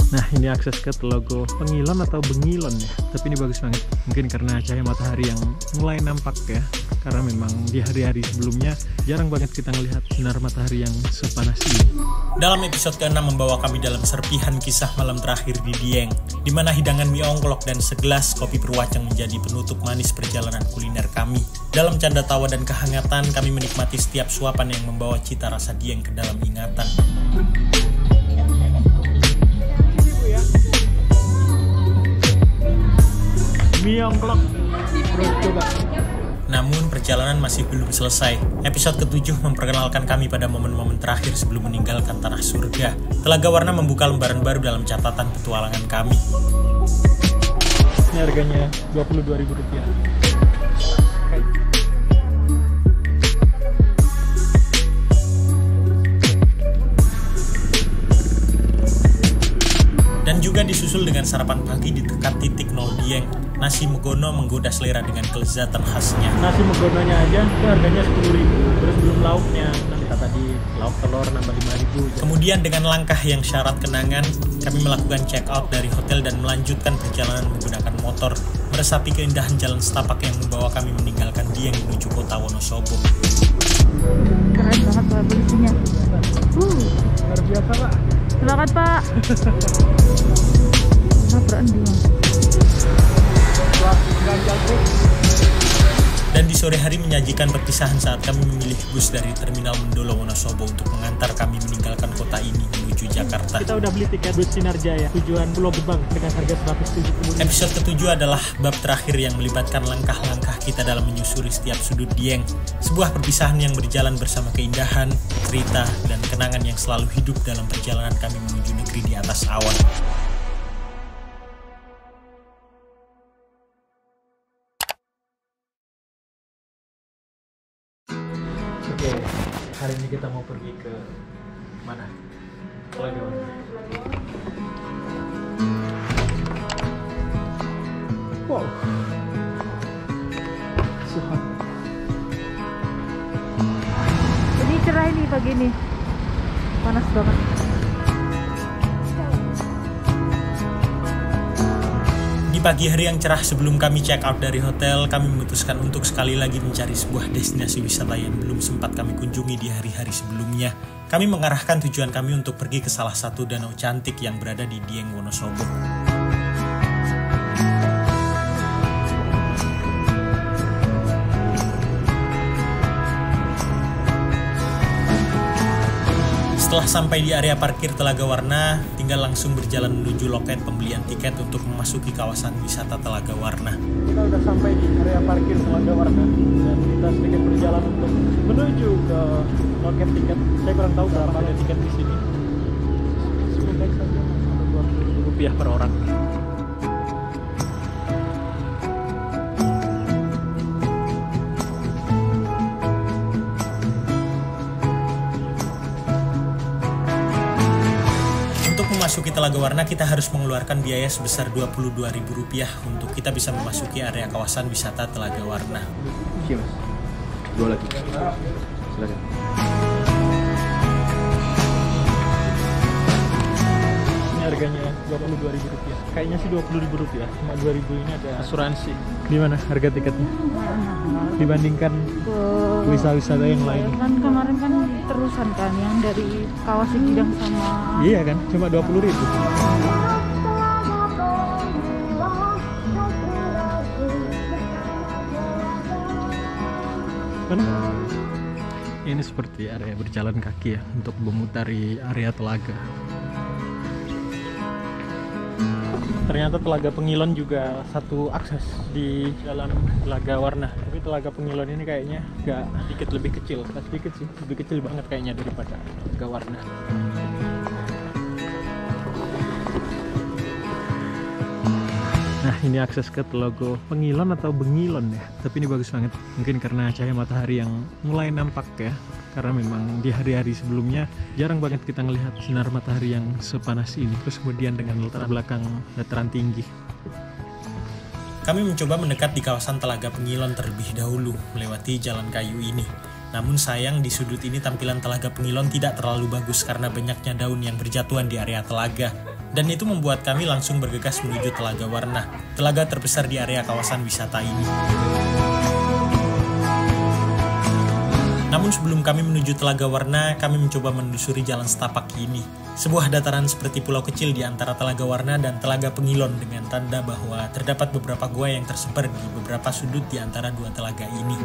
Nah, ini akses ke Telaga Pengilon atau Bengilon ya. Tapi ini bagus banget. Mungkin karena cahaya matahari yang mulai nampak ya. Karena memang di hari-hari sebelumnya jarang banget kita melihat sinar matahari yang sepanas ini. Dalam episode ke-6 membawa kami dalam serpihan kisah malam terakhir di Dieng, di mana hidangan mie ongklok dan segelas kopi perwacang menjadi penutup manis perjalanan kuliner kami. Dalam canda tawa dan kehangatan, kami menikmati setiap suapan yang membawa cita rasa Dieng ke dalam ingatan. Mie ongklok. Bro, coba. Namun perjalanan masih belum selesai. Episode ke-7 memperkenalkan kami pada momen-momen terakhir sebelum meninggalkan tanah surga. Telaga Warna membuka lembaran baru dalam catatan petualangan kami. Ini harganya Rp22.000. Dan juga disusul dengan sarapan pagi di dekat titik 0 Dieng. Nasi megono menggoda selera dengan kelezatan khasnya. Nasi megononya aja itu harganya Rp10.000. Terus belum lauknya. Kita tadi lauk telur nambah Rp5.000. Kemudian dengan langkah yang syarat kenangan, kami melakukan check out dari hotel dan melanjutkan perjalanan menggunakan motor, meresapi keindahan jalan setapak yang membawa kami meninggalkan Dieng menuju kota Wonosobo. Keren banget Pak polisinya. Luar biasa, Pak. Semangat Pak. Nabrakan dia. Dan di sore hari menyajikan perpisahan saat kami memilih bus dari Terminal Mendolo Wonosobo untuk mengantar kami meninggalkan kota ini menuju Jakarta. Kita udah beli tiket bus Sinarjaya tujuan Pulau Gebang dengan harga Rp170.000. Episode ke-7 adalah bab terakhir yang melibatkan langkah-langkah kita dalam menyusuri setiap sudut Dieng. Sebuah perpisahan yang berjalan bersama keindahan, cerita, dan kenangan yang selalu hidup dalam perjalanan kami menuju negeri di atas awan. Oke, hari ini kita mau pergi ke mana? Telaga Warna. Wow. Suhab. Ini cerah ini pagi ini. Panas banget. Di pagi hari yang cerah sebelum kami check out dari hotel, kami memutuskan untuk sekali lagi mencari sebuah destinasi wisata yang belum sempat kami kunjungi di hari-hari sebelumnya. Kami mengarahkan tujuan kami untuk pergi ke salah satu danau cantik yang berada di Dieng, Wonosobo. Setelah sampai di area parkir Telaga Warna, tinggal langsung berjalan menuju loket pembelian tiket untuk memasuki kawasan wisata Telaga Warna. Kita udah sampai di area parkir Telaga Warna dan kita sedikit berjalan untuk menuju ke loket tiket. Saya kurang tahu berapa ada tiket di sini. Semoga saja ada Rp20.000 per orang. Memasuki Telaga Warna, kita harus mengeluarkan biaya sebesar Rp22.000 untuk kita bisa memasuki area kawasan wisata Telaga Warna. Iya mas, 2 lagi, silakan. Ini harganya Rp22.000. Kayaknya sih Rp20.000. Cuma Rp2.000 ini ada asuransi. Gimana harga tiketnya? Dibandingkan wisata-wisata yang lain. Kan kemarin kan terusan kan yang dari Kawah Sikidang sama. Iya kan, cuma Rp20.000. Ini seperti area berjalan kaki ya untuk memutari area telaga. Ternyata Telaga Pengilon juga satu akses di dalam Telaga Warna. Tapi Telaga Pengilon ini kayaknya agak sedikit lebih kecil. Nggak sedikit sih, lebih kecil banget kayaknya daripada Telaga Warna. Nah, ini akses ke Telaga Pengilon atau Bengilon ya. Tapi ini bagus banget. Mungkin karena cahaya matahari yang mulai nampak ya. Karena memang di hari-hari sebelumnya jarang banget kita ngelihat sinar matahari yang sepanas ini. Terus kemudian dengan latar belakang dataran tinggi. Kami mencoba mendekat di kawasan Telaga Pengilon terlebih dahulu, melewati jalan kayu ini. Namun sayang di sudut ini tampilan Telaga Pengilon tidak terlalu bagus karena banyaknya daun yang berjatuhan di area telaga. Dan itu membuat kami langsung bergegas menuju Telaga Warna, telaga terbesar di area kawasan wisata ini. Namun sebelum kami menuju Telaga Warna, kami mencoba menelusuri jalan setapak ini. Sebuah dataran seperti pulau kecil di antara Telaga Warna dan Telaga Pengilon dengan tanda bahwa terdapat beberapa gua yang tersebar di beberapa sudut di antara dua telaga ini.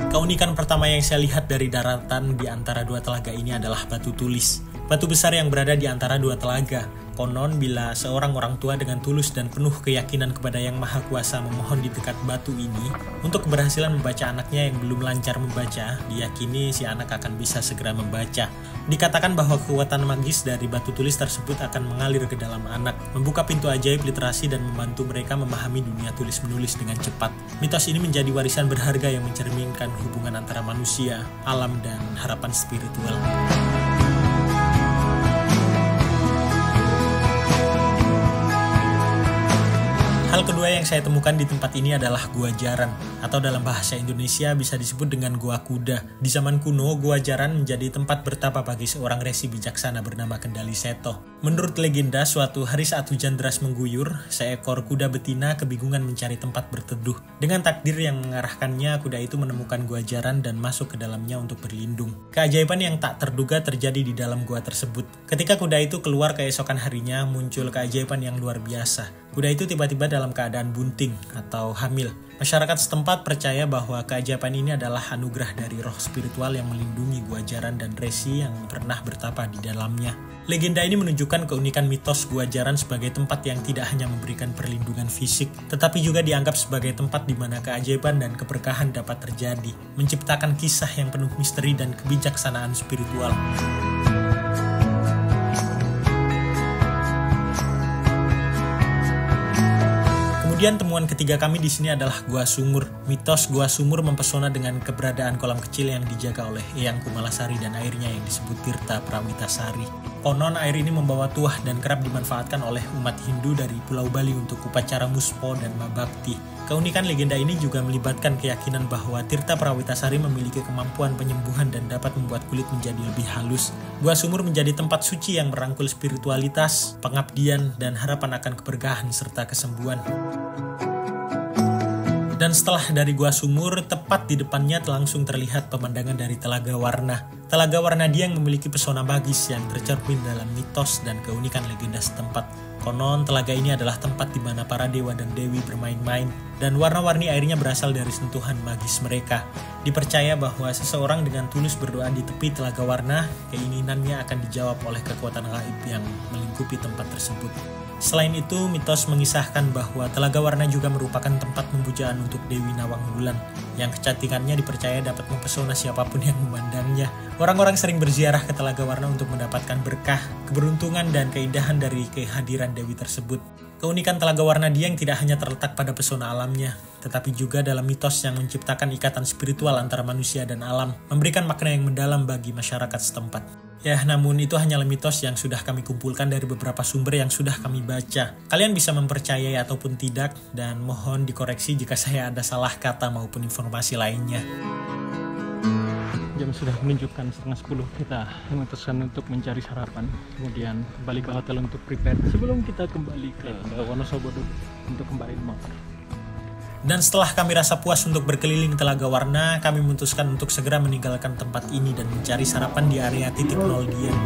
Keunikan pertama yang saya lihat dari daratan di antara dua telaga ini adalah batu tulis. Batu besar yang berada di antara dua telaga. Konon bila seorang orang tua dengan tulus dan penuh keyakinan kepada Yang Maha Kuasa memohon di dekat batu ini untuk keberhasilan membaca anaknya yang belum lancar membaca, diyakini si anak akan bisa segera membaca. Dikatakan bahwa kekuatan magis dari batu tulis tersebut akan mengalir ke dalam anak, membuka pintu ajaib literasi dan membantu mereka memahami dunia tulis-menulis dengan cepat. Mitos ini menjadi warisan berharga yang mencerminkan hubungan antara manusia, alam, dan harapan spiritual. Hal kedua yang saya temukan di tempat ini adalah Gua Jaran, atau dalam bahasa Indonesia bisa disebut dengan Gua Kuda. Di zaman kuno, Gua Jaran menjadi tempat bertapa bagi seorang resi bijaksana bernama Kendali Seto. Menurut legenda, suatu hari saat hujan deras mengguyur, seekor kuda betina kebingungan mencari tempat berteduh. Dengan takdir yang mengarahkannya, kuda itu menemukan Gua Jaran dan masuk ke dalamnya untuk berlindung. Keajaiban yang tak terduga terjadi di dalam gua tersebut. Ketika kuda itu keluar keesokan harinya, muncul keajaiban yang luar biasa. Kuda itu tiba-tiba dalam keadaan bunting atau hamil. Masyarakat setempat percaya bahwa keajaiban ini adalah anugerah dari roh spiritual yang melindungi Gua Jaran dan resi yang pernah bertapa di dalamnya. Legenda ini menunjukkan keunikan mitos Gua Jaran sebagai tempat yang tidak hanya memberikan perlindungan fisik, tetapi juga dianggap sebagai tempat di mana keajaiban dan keberkahan dapat terjadi, menciptakan kisah yang penuh misteri dan kebijaksanaan spiritual. Kemudian temuan ketiga kami di sini adalah Gua Sumur. Mitos Gua Sumur mempesona dengan keberadaan kolam kecil yang dijaga oleh Eyang Kumalasari dan airnya yang disebut Tirta Prawitasari. Konon air ini membawa tuah dan kerap dimanfaatkan oleh umat Hindu dari Pulau Bali untuk upacara muspo dan mabakti. Keunikan legenda ini juga melibatkan keyakinan bahwa Tirta Prawitasari memiliki kemampuan penyembuhan dan dapat membuat kulit menjadi lebih halus. Gua Sumur menjadi tempat suci yang merangkul spiritualitas, pengabdian, dan harapan akan keberkahan serta kesembuhan. Dan setelah dari Gua Sumur, tepat di depannya langsung terlihat pemandangan dari Telaga Warna. Telaga Warna Dieng memiliki pesona magis yang tercermin dalam mitos dan keunikan legenda setempat. Konon, telaga ini adalah tempat di mana para dewa dan dewi bermain-main, dan warna-warni airnya berasal dari sentuhan magis mereka. Dipercaya bahwa seseorang dengan tulus berdoa di tepi Telaga Warna, keinginannya akan dijawab oleh kekuatan gaib yang melingkupi tempat tersebut. Selain itu, mitos mengisahkan bahwa Telaga Warna juga merupakan tempat pemujaan untuk Dewi Nawang Wulan, yang kecantikannya dipercaya dapat mempesona siapapun yang memandangnya. Orang-orang sering berziarah ke Telaga Warna untuk mendapatkan berkah, keberuntungan, dan keindahan dari kehadiran Dewi tersebut. Keunikan Telaga Warna Dieng tidak hanya terletak pada pesona alamnya, tetapi juga dalam mitos yang menciptakan ikatan spiritual antara manusia dan alam, memberikan makna yang mendalam bagi masyarakat setempat. Ya, namun itu hanyalah mitos yang sudah kami kumpulkan dari beberapa sumber yang sudah kami baca. Kalian bisa mempercayai ataupun tidak, dan mohon dikoreksi jika saya ada salah kata maupun informasi lainnya. Jam sudah menunjukkan 9:30, kita memutuskan untuk mencari sarapan, kemudian kembali ke hotel untuk prepare sebelum kita kembali ke Wonosobo untuk kembali motor. Dan setelah kami rasa puas untuk berkeliling Telaga Warna, kami memutuskan untuk segera meninggalkan tempat ini dan mencari sarapan di area titik 0 Dieng.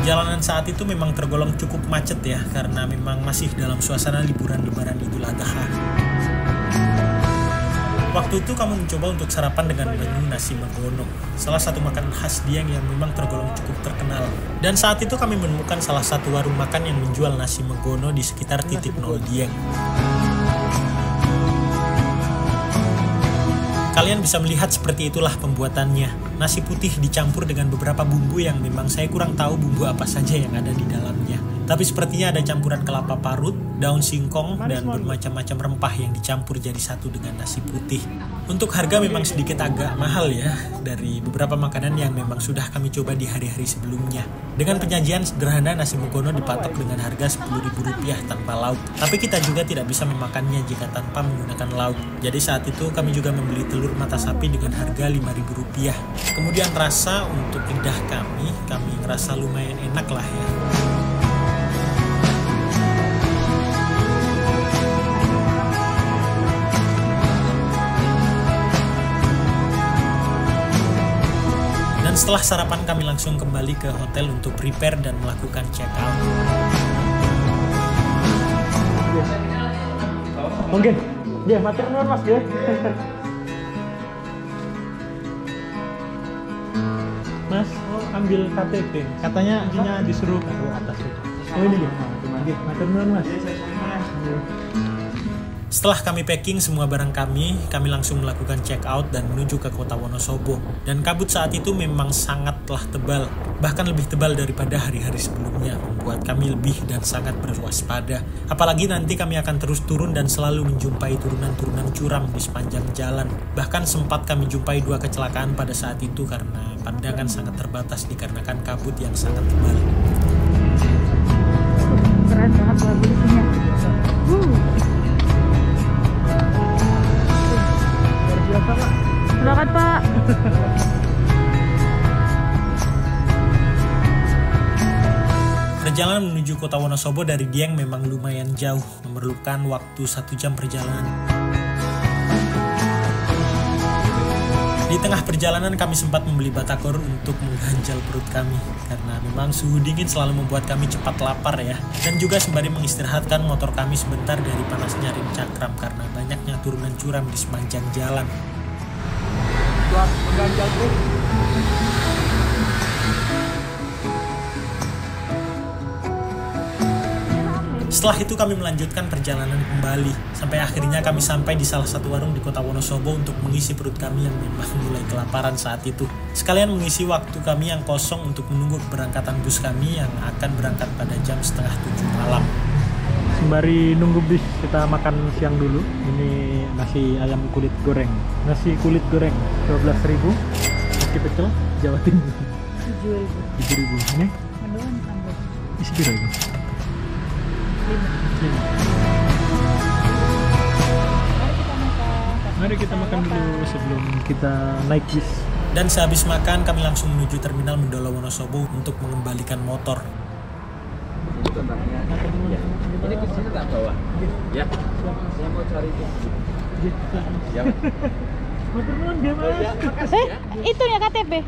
Jalanan saat itu memang tergolong cukup macet ya, karena memang masih dalam suasana liburan Lebaran Idul Adha. Waktu itu kami mencoba untuk sarapan dengan menu nasi megono, salah satu makanan khas Dieng yang memang tergolong cukup terkenal. Dan saat itu kami menemukan salah satu warung makan yang menjual nasi megono di sekitar titik 0 Dieng. Kalian bisa melihat seperti itulah pembuatannya. Nasi putih dicampur dengan beberapa bumbu yang memang saya kurang tahu bumbu apa saja yang ada di dalamnya. Tapi sepertinya ada campuran kelapa parut, daun singkong, dan bermacam-macam rempah yang dicampur jadi satu dengan nasi putih. Untuk harga memang sedikit agak mahal ya, dari beberapa makanan yang memang sudah kami coba di hari-hari sebelumnya. Dengan penyajian sederhana, nasi mugono dipatok dengan harga Rp10.000 tanpa lauk. Tapi kita juga tidak bisa memakannya jika tanpa menggunakan lauk. Jadi saat itu kami juga membeli telur mata sapi dengan harga Rp5.000. Kemudian rasa untuk lidah kami ngerasa lumayan enak lah ya. Dan setelah sarapan kami langsung kembali ke hotel untuk prepare dan melakukan check out. Mungkin, ya matur nuwun Mas ya. Mas, ambil KTP. Katanya disuruh ke atas. Oh ini dia. Matur nuwun Mas. Setelah kami packing semua barang kami langsung melakukan check out dan menuju ke kota Wonosobo. Dan kabut saat itu memang sangatlah tebal, bahkan lebih tebal daripada hari-hari sebelumnya, membuat kami lebih dan sangat berwaspada. Apalagi nanti kami akan terus turun dan selalu menjumpai turunan-turunan curam di sepanjang jalan. Bahkan sempat kami jumpai 2 kecelakaan pada saat itu karena pandangan sangat terbatas dikarenakan kabut yang sangat tebal. Keren banget lagu isinya. Selamat Pak. Perjalanan menuju kota Wonosobo dari Dieng memang lumayan jauh, memerlukan waktu 1 jam perjalanan. Di tengah perjalanan kami sempat membeli batagor untuk mengganjal perut kami, karena memang suhu dingin selalu membuat kami cepat lapar ya. Dan juga sembari mengistirahatkan motor kami sebentar dari panasnya rim cakram karena banyaknya turunan curam di sepanjang jalan. Mengganjal perut. Setelah itu kami melanjutkan perjalanan kembali, sampai akhirnya kami sampai di salah satu warung di kota Wonosobo untuk mengisi perut kami yang memang mulai kelaparan saat itu. Sekalian mengisi waktu kami yang kosong untuk menunggu keberangkatan bus kami yang akan berangkat pada jam 6:30 malam. Sembari nunggu bis kita makan siang dulu. Ini nasi ayam kulit goreng. Nasi kulit goreng 12.000. Nasi pecel Jawa Timur 7.000. Ini Mendoan tambah. isi piro itu? 5. Mari kita makan dulu sebelum kita naik bis. Dan sehabis makan kami langsung menuju terminal Mendolo Wonosobo untuk mengembalikan motor. Ini ke sini tak bawa. Ya. Saya mau cari itu. Ya. Matur nuwun nggih Mas. Itu ya KTP.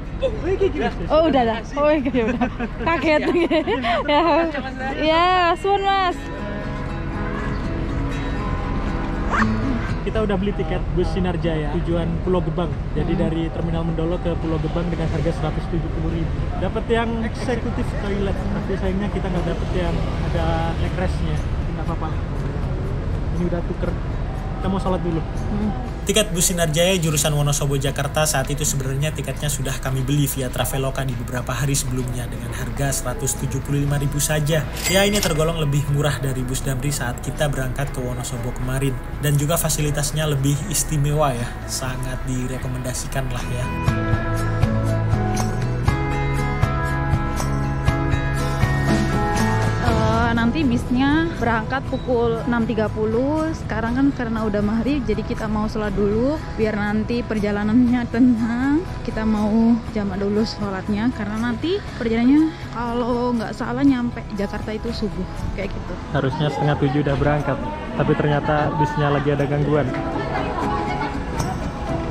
Oh udah dah. Oh iya udah. Kaget. Ya. Ya, suwun Mas. Kita udah beli tiket bus Sinar Jaya tujuan Pulau Gebang. Jadi dari Terminal Mendolo ke Pulau Gebang dengan harga 170.000. Dapat yang eksekutif toilet. Tapi sayangnya kita nggak dapet yang ada leg rest-nya. Nggak apa-apa. Ini udah tuker. Kita mau sholat dulu. Tiket bus Sinar Jaya jurusan Wonosobo Jakarta saat itu sebenarnya tiketnya sudah kami beli via Traveloka di beberapa hari sebelumnya dengan harga 175.000 saja. Ya ini tergolong lebih murah dari bus Damri saat kita berangkat ke Wonosobo kemarin. Dan juga fasilitasnya lebih istimewa ya, sangat direkomendasikan lah ya. Nanti bisnya berangkat pukul 6.30. Sekarang kan karena udah maghrib, jadi kita mau sholat dulu biar nanti perjalanannya tenang. Kita mau jamak dulu sholatnya karena nanti perjalanannya kalau nggak salah nyampe Jakarta itu subuh kayak gitu. Harusnya 6:30 udah berangkat, tapi ternyata bisnya lagi ada gangguan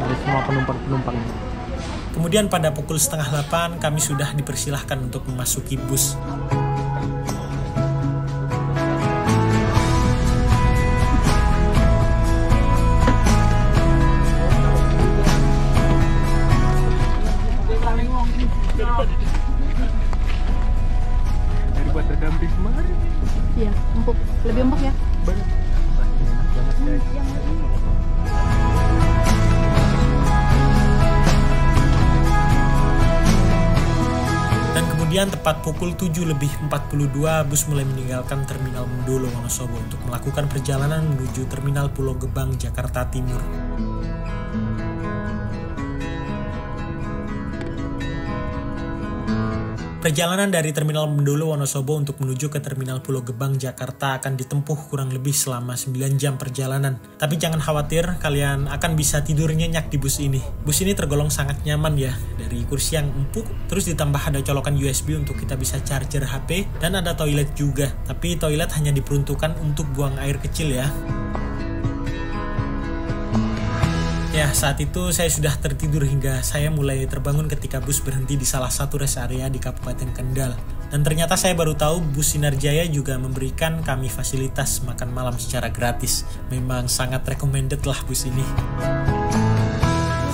dari semua penumpang-penumpang. Kemudian pada pukul 7:30 kami sudah dipersilahkan untuk memasuki bus. Daripada Damri kemarin. Iya, empuk, lebih empuk ya. Banget. Wah, ini enak banget guys. Dan kemudian Kemudian tepat pukul 7:42 bus mulai meninggalkan Terminal Mendolo Wonosobo untuk melakukan perjalanan menuju Terminal Pulau Gebang, Jakarta Timur. Perjalanan dari Terminal Mendolo Wonosobo untuk menuju ke Terminal Pulau Gebang, Jakarta akan ditempuh kurang lebih selama 9 jam perjalanan. Tapi jangan khawatir, kalian akan bisa tidur nyenyak di bus ini. Bus ini tergolong sangat nyaman ya, dari kursi yang empuk, terus ditambah ada colokan USB untuk kita bisa charger HP, dan ada toilet juga. Tapi toilet hanya diperuntukkan untuk buang air kecil ya. Ya, saat itu saya sudah tertidur hingga saya mulai terbangun ketika bus berhenti di salah satu rest area di Kabupaten Kendal. Dan ternyata saya baru tahu bus Sinar Jaya juga memberikan kami fasilitas makan malam secara gratis. Memang sangat recommended lah bus ini.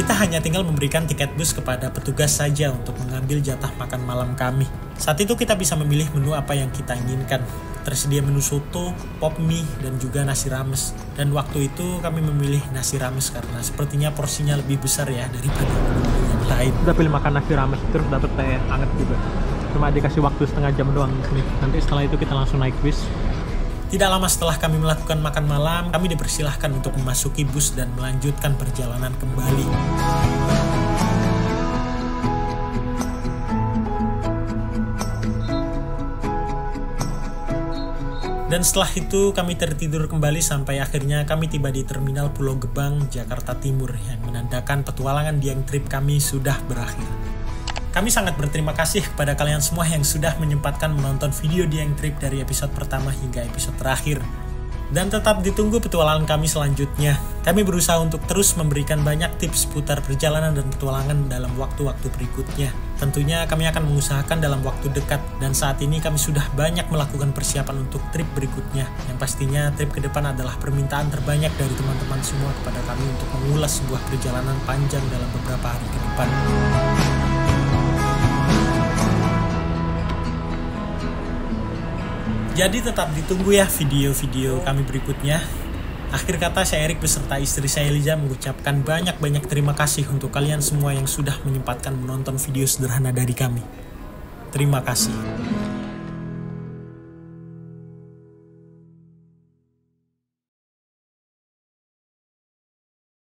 Kita hanya tinggal memberikan tiket bus kepada petugas saja untuk mengambil jatah makan malam kami. Saat itu kita bisa memilih menu apa yang kita inginkan. Tersedia menu soto, pop mie, dan juga nasi rames. Dan waktu itu kami memilih nasi rames karena sepertinya porsinya lebih besar ya daripada menu yang lain. Udah pilih makan nasi rames terus dapat teh hangat juga. Cuma dikasih waktu setengah jam doang nih. Nanti setelah itu kita langsung naik bis. Tidak lama setelah kami melakukan makan malam, kami dipersilahkan untuk memasuki bus dan melanjutkan perjalanan kembali. Dan setelah itu kami tertidur kembali sampai akhirnya kami tiba di Terminal Pulau Gebang, Jakarta Timur yang menandakan petualangan Dieng Trip kami sudah berakhir. Kami sangat berterima kasih kepada kalian semua yang sudah menyempatkan menonton video Dieng Trip dari episode pertama hingga episode terakhir. Dan tetap ditunggu petualangan kami selanjutnya. Kami berusaha untuk terus memberikan banyak tips seputar perjalanan dan petualangan dalam waktu-waktu berikutnya. Tentunya kami akan mengusahakan dalam waktu dekat, dan saat ini kami sudah banyak melakukan persiapan untuk trip berikutnya. Yang pastinya trip ke depan adalah permintaan terbanyak dari teman-teman semua kepada kami untuk mengulas sebuah perjalanan panjang dalam beberapa hari ke depan. Jadi tetap ditunggu ya video-video kami berikutnya. Akhir kata saya Erik beserta istri saya Eliza mengucapkan banyak-banyak terima kasih untuk kalian semua yang sudah menyempatkan menonton video sederhana dari kami. Terima kasih.